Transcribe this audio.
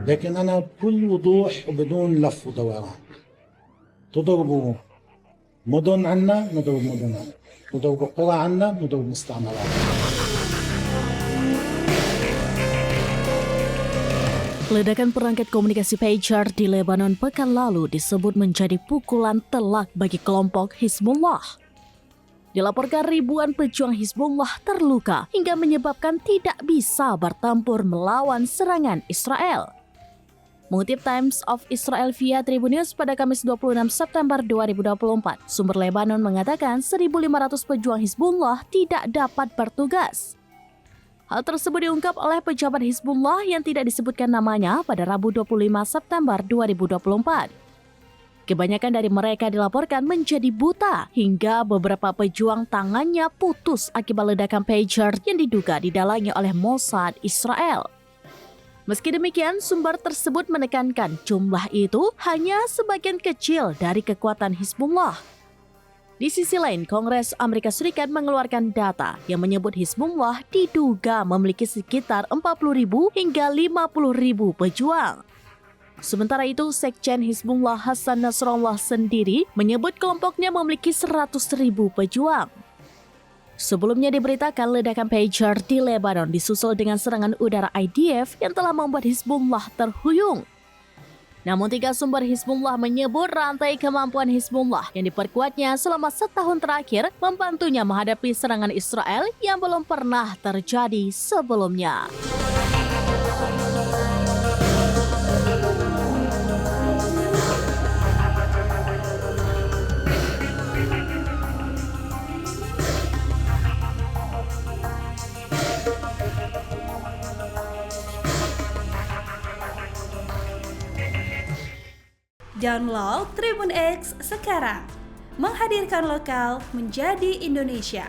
لكن أنا بكل وضوح وبدون لف ودوران. تضربوا مدن عنا نضرب مدن عنا، تضربوا قرى عنا نضرب مستعمرات. Ledakan perangkat komunikasi pager di Lebanon pekan lalu disebut menjadi pukulan telak bagi kelompok Hizbullah. Dilaporkan ribuan pejuang Hizbullah terluka hingga menyebabkan tidak bisa bertempur melawan serangan Israel. Mengutip Times of Israel via Tribun News pada Kamis 26 September 2024, sumber Lebanon mengatakan 1.500 pejuang Hizbullah tidak dapat bertugas. Hal tersebut diungkap oleh pejabat Hizbullah yang tidak disebutkan namanya pada Rabu 25 September 2024. Kebanyakan dari mereka dilaporkan menjadi buta hingga beberapa pejuang tangannya putus akibat ledakan pager yang diduga didalangi oleh Mossad Israel. Meski demikian, sumber tersebut menekankan jumlah itu hanya sebagian kecil dari kekuatan Hizbullah. Di sisi lain, Kongres Amerika Serikat mengeluarkan data yang menyebut Hizbullah diduga memiliki sekitar 40.000 hingga 50.000 pejuang. Sementara itu, Sekjen Hizbullah Hasan Nasrallah sendiri menyebut kelompoknya memiliki 100.000 pejuang. Sebelumnya diberitakan ledakan pager di Lebanon disusul dengan serangan udara IDF yang telah membuat Hizbullah terhuyung. Namun 3 sumber Hizbullah menyebut rantai kemampuan Hizbullah yang diperkuatnya selama setahun terakhir membantunya menghadapi serangan Israel yang belum pernah terjadi sebelumnya. Download Tribun X sekarang, menghadirkan lokal menjadi Indonesia.